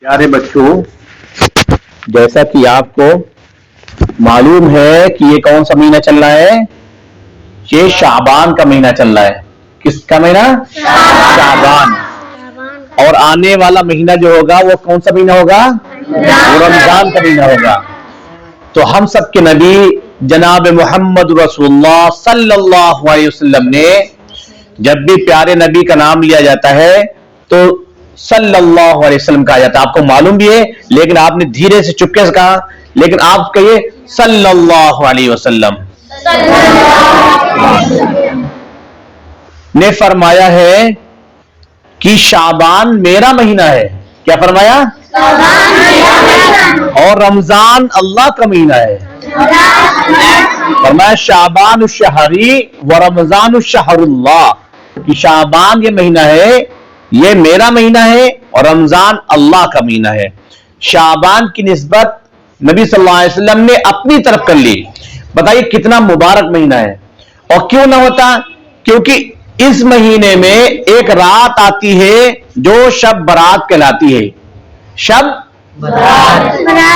प्यारे बच्चों, जैसा कि आपको मालूम है कि ये कौन सा महीना चल रहा है, ये शाबान का महीना चल रहा है। किसका महीना? शाबान। और आने वाला महीना जो होगा वो कौन सा महीना होगा? वो रमजान का महीना होगा। तो हम सब के नबी जनाब मोहम्मद रसूलुल्लाह सल्लल्लाहु अलैहि वसल्लम ने जब भी प्यारे नबी का नाम लिया जाता है तो सल्लल्लाहु अलैहि वसल्लम कहा जाता है। आपको मालूम भी है, लेकिन आपने धीरे से चुपके से कहा, लेकिन आप कहिए सल्लल्लाहु अलैहि वसल्लम। ने फरमाया है कि शाबान मेरा महीना है। क्या फरमाया? और रमजान अल्लाह का महीना है। फरमाया शाबान शहरी व रमजान शहरुल्लाह, कि शाबान ये महीना है, ये मेरा महीना है, और रमजान अल्लाह का महीना है। शाबान की निस्बत नबी सल्लल्लाहु अलैहि वसल्लम ने अपनी तरफ कर ली। बताइए कितना मुबारक महीना है। और क्यों ना होता? क्योंकि इस महीने में एक रात आती है जो शब बरात कहलाती है।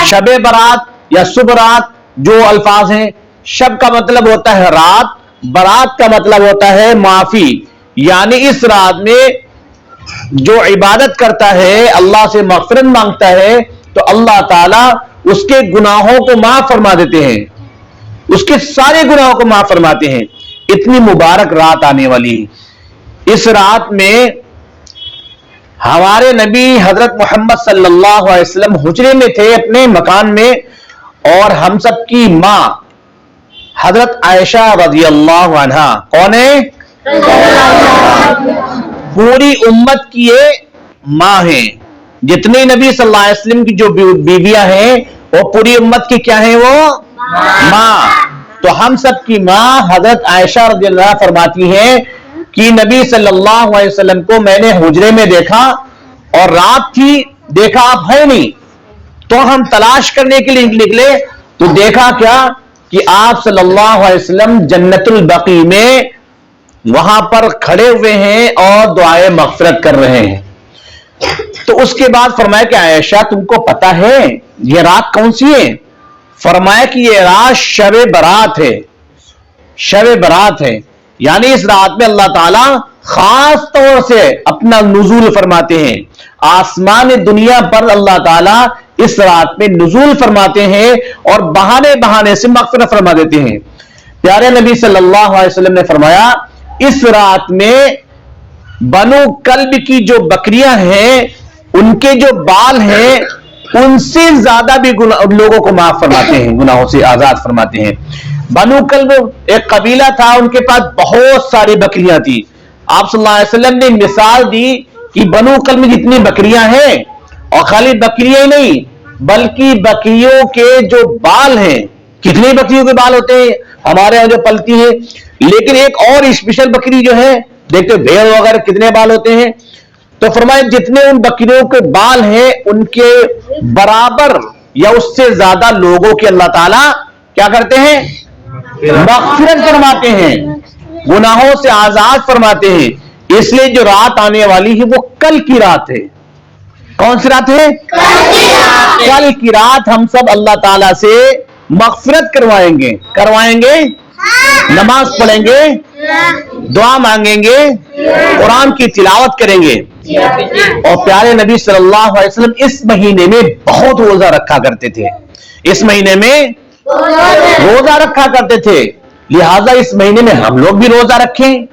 शबे बरात या सुबरात जो अल्फाज हैं। शब का मतलब होता है रात, बरात का मतलब होता है माफी। यानी इस रात में जो इबादत करता है, अल्लाह से मग़फ़िरत मांगता है, तो अल्लाह ताला उसके गुनाहों को माफ फरमा देते हैं, उसके सारे गुनाहों को माफ फरमाते हैं। इतनी मुबारक रात आने वाली है। इस रात में हमारे नबी हजरत मोहम्मद सल्लल्लाहु अलैहि वसल्लम हुजरे में थे, अपने मकान में, और हम सब की मां हजरत आयशा रज़ियल्लाहु अन्हा कौन है? पूरी उम्मत की ये मां है। जितने नबी सल्लल्लाहु अलैहि वसल्लम की जो बीवियां हैं वो पूरी उम्मत की क्या है? वो मां। तो हम सब की मां हजरत आयशा रज़ियल्लाहु अन्हा फरमाती हैं कि नबी सल्लल्लाहु अलैहि वसल्लम को मैंने हुजरे में देखा और रात थी, देखा आप है नहीं, तो हम तलाश करने के लिए निकले तो देखा क्या कि आप सल्लल्लाहु अलैहि वसल्लम जन्नतुल बकी में वहां पर खड़े हुए हैं और दुआए मग़फ़िरत कर रहे हैं। तो उसके बाद फरमाया कि आयशा तुमको पता है ये रात कौन सी है? फरमाया कि ये रात शबे बरात है। शबे बरात है, यानी इस रात में अल्लाह ताला खास तौर से अपना नुज़ूल फरमाते हैं। आसमान दुनिया पर अल्लाह ताला इस रात में नुज़ूल फरमाते हैं और बहाने बहाने से मग़फ़िरत फरमा देते हैं। प्यारे नबी सल्लल्लाहु अलैहि वसल्लम ने फरमाया इस रात में बनु कल्ब की जो बकरियां हैं, उनके जो बाल हैं, उनसे ज्यादा भी लोगों को माफ फरमाते हैं, गुनाहों से आजाद फरमाते हैं। बनु कल्ब एक कबीला था, उनके पास बहुत सारी बकरियां थी। आप सल्लल्लाहु अलैहि वसल्लम ने मिसाल दी कि बनु कल्ब में जितनी बकरियां हैं, और खाली बकरियां ही नहीं बल्कि बकरियों के जो बाल हैं, कितनी बकरियों के बाल होते हैं हमारे यहां जो पलती है, लेकिन एक और स्पेशल बकरी जो है, देखते भेड़ वगैरह कितने बाल होते हैं। तो फरमाया जितने उन बकरियों के बाल हैं उनके बराबर या उससे ज्यादा लोगों की अल्लाह ताला क्या करते हैं? मग़फ़िरत फरमाते हैं, गुनाहों से आजाद फरमाते हैं। इसलिए जो रात आने वाली है वो कल की रात है। कौन सी रात है? कल की रात हम सब अल्लाह ताला से मग़फ़िरत करवाएंगे, नमाज पढ़ेंगे, दुआ मांगेंगे, कुरान की तिलावत करेंगे। और प्यारे नबी सल्लल्लाहु अलैहि वसल्लम इस महीने में बहुत रोजा रखा करते थे। इस महीने में रोजा रखा करते थे, लिहाजा इस महीने में हम लोग भी रोजा रखें।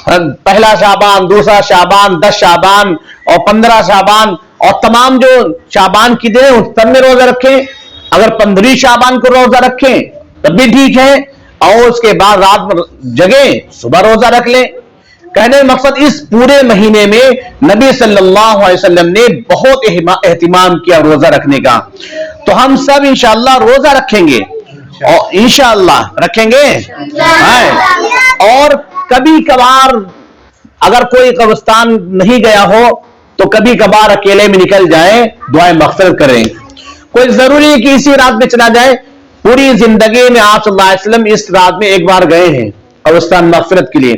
पहला शाबान, दूसरा शाबान, 10 शाबान और 15 शाबान, और तमाम जो शाबान की दिन उस सब में रोजा रखें। अगर 15 शाबान को रोजा रखें तब भी ठीक है, और उसके बाद रात में जगे सुबह रोजा रख लें। कहने का मकसद इस पूरे महीने में नबी सल्लल्लाहु अलैहि वसल्लम ने बहुत एहतिमाम किया रोजा रखने का। तो हम सब इंशाअल्लाह रोजा रखेंगे, और इंशाअल्लाह रखेंगे। और कभी कभार अगर कोई कब्रिस्तान नहीं गया हो तो कभी कभार अकेले में निकल जाए, दुआए मग़फ़िरत करें। कोई जरूरी है कि इसी रात में चला जाए। पूरी जिंदगी में आप सल्लल्लाहु अलैहि वसल्लम इस रात में एक बार गए हैं कब्रिस्तान मग़फ़िरत के लिए।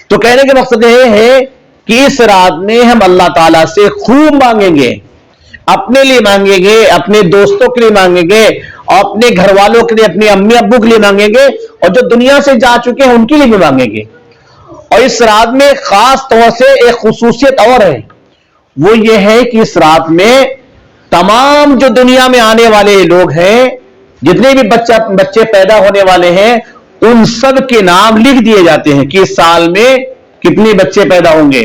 तो कहने का मकसद यह है कि इस रात में हम अल्लाह ताला से खूब मांगेंगे, अपने लिए मांगेंगे, अपने दोस्तों के लिए मांगेंगे, और अपने घर वालों के लिए, अपने अम्मी अब्बू के लिए मांगेंगे, और जो दुनिया से जा चुके हैं उनके लिए भी मांगेंगे। और इस रात में खास तौर से एक खुसूसियत और है, वो ये है कि इस रात में तमाम जो दुनिया में आने वाले लोग हैं, जितने भी बच्चे पैदा होने वाले हैं, उन सब के नाम लिख दिए जाते हैं कि इस साल में कितने बच्चे पैदा होंगे,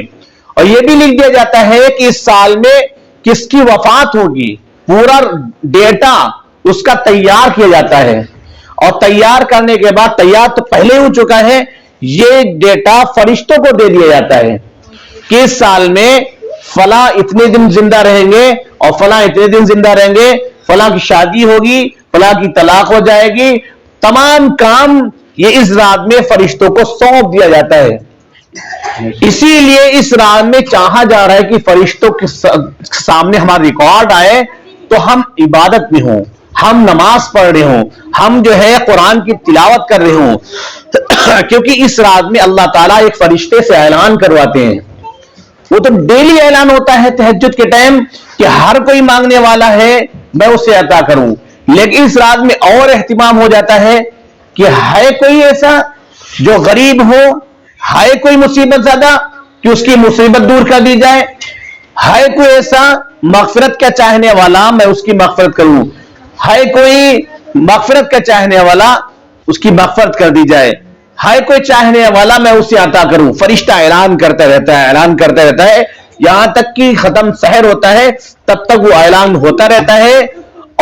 और यह भी लिख दिया जाता है कि इस साल में किसकी वफात होगी। पूरा डेटा उसका तैयार किया जाता है, और तैयार करने के बाद, तैयार तो पहले हो चुका है, ये डेटा फरिश्तों को दे दिया जाता है कि इस साल में फला इतने दिन जिंदा रहेंगे, और फला इतने दिन जिंदा रहेंगे, फला की शादी होगी, फला की तलाक हो जाएगी। तमाम काम ये इस रात में फरिश्तों को सौंप दिया जाता है। इसीलिए इस रात में चाहा जा रहा है कि फरिश्तों के सामने हमारा रिकॉर्ड आए, तो हम इबादत में हों, हम नमाज पढ़ रहे हों, हम जो है कुरान की तिलावत कर रहे हों। क्योंकि इस रात में अल्लाह ताला एक फरिश्ते से ऐलान करवाते हैं। वो तो डेली ऐलान होता है तहज्जुद के टाइम कि हर कोई मांगने वाला है, मैं उसे अता करूं। लेकिन इस रात में और एहतिमाम हो जाता है कि है कोई ऐसा जो गरीब हो, है कोई मुसीबत ज्यादा कि उसकी मुसीबत दूर कर दी जाए, है कोई ऐसा मगफिरत का चाहने वाला, मैं उसकी मगफिरत करूं, है कोई मगफिरत का चाहने वाला, उसकी मगफिरत कर दी जाए, है कोई चाहने वाला, मैं उसे अता करूं। फरिश्ता ऐलान करता रहता है, ऐलान करता रहता है, यहां तक कि खत्म सहर होता है तब तक वो ऐलान होता रहता है।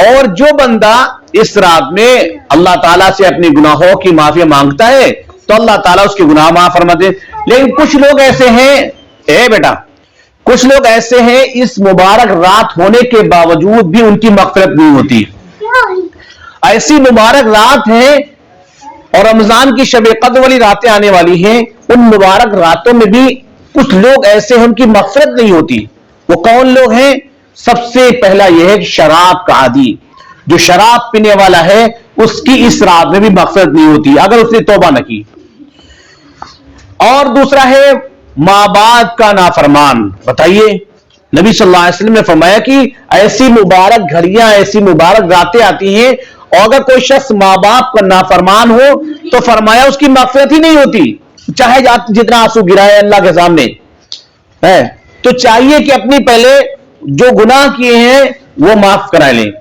और जो बंदा इस रात में अल्लाह ताला से अपने गुनाहों की माफी मांगता है तो अल्लाह ताला उसके गुनाह माफ फरमा दे। लेकिन कुछ लोग ऐसे हैं, बेटा, कुछ लोग ऐसे हैं इस मुबारक रात होने के बावजूद भी उनकी मगफिरत नहीं होती। ऐसी मुबारक रात है, और रमजान की शब कद्र वाली रातें आने वाली हैं, उन मुबारक रातों में भी कुछ लोग ऐसे हैं उनकी मगफिरत नहीं होती। वो कौन लोग हैं? सबसे पहला यह है कि शराब का आदी, जो शराब पीने वाला है, उसकी इस रात में भी मगफिरत नहीं होती अगर उसने तौबा न की। और दूसरा है मां बाप का नाफरमान। बताइए, नबी सल्लल्लाहु अलैहि वसल्लम ने फरमाया कि ऐसी मुबारक घड़ियां, ऐसी मुबारक रातें आती हैं, और अगर कोई शख्स मां बाप का नाफरमान हो तो फरमाया उसकी मगफिरत ही नहीं होती, चाहे जितना आंसू गिराए अल्लाह के सामने है। तो चाहिए कि अपनी पहले जो गुनाह किए हैं वो माफ करा लें।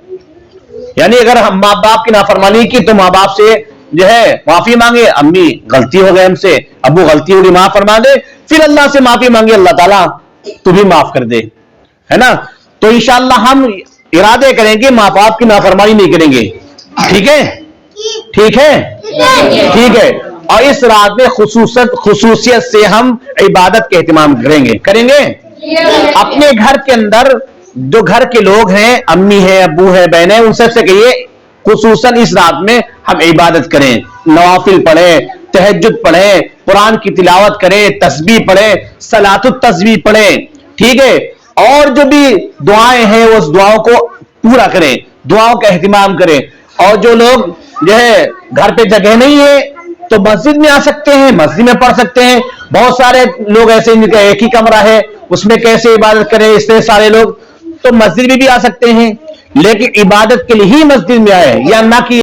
यानी अगर हम माँ बाप की नाफरमानी की तो माँ बाप से जो है माफी मांगे, अम्मी गलती हो गई हमसे, अब्बू गलती होगी, माफ फरमा दे। फिर अल्लाह से माफी मांगे, अल्लाह ताला तू भी माफ कर दे, है ना। तो इंशाअल्लाह हम इरादे करेंगे माँ बाप की नाफरमानी नहीं करेंगे। ठीक है, ठीक है, ठीक है। और इस रात में खुसूसियत से हम इबादत के एहतिमाम करेंगे। अपने घर के अंदर जो घर के लोग हैं, अम्मी है, अब्बू है, बहन है, उन सबसे कहिए खुसूसन इस रात में हम इबादत करें, नवाफिल पढ़े, तहज्जुद पढ़े, कुरान की तिलावत करें, तस्बीह पढ़े, सलातुत तस्बीह पढ़े। ठीक है। और जो भी दुआएं हैं उस दुआओं को पूरा करें, दुआओं का एहतिमाम करें। और जो लोग जो है घर पे जगह नहीं है तो मस्जिद में आ सकते हैं, मस्जिद में पढ़ सकते हैं। बहुत सारे लोग ऐसे जिनका एक ही कमरा है, उसमें कैसे इबादत करें, इतने सारे लोग, तो मस्जिद में भी आ सकते हैं। लेकिन इबादत के लिए ही मस्जिद में आए, या ना कि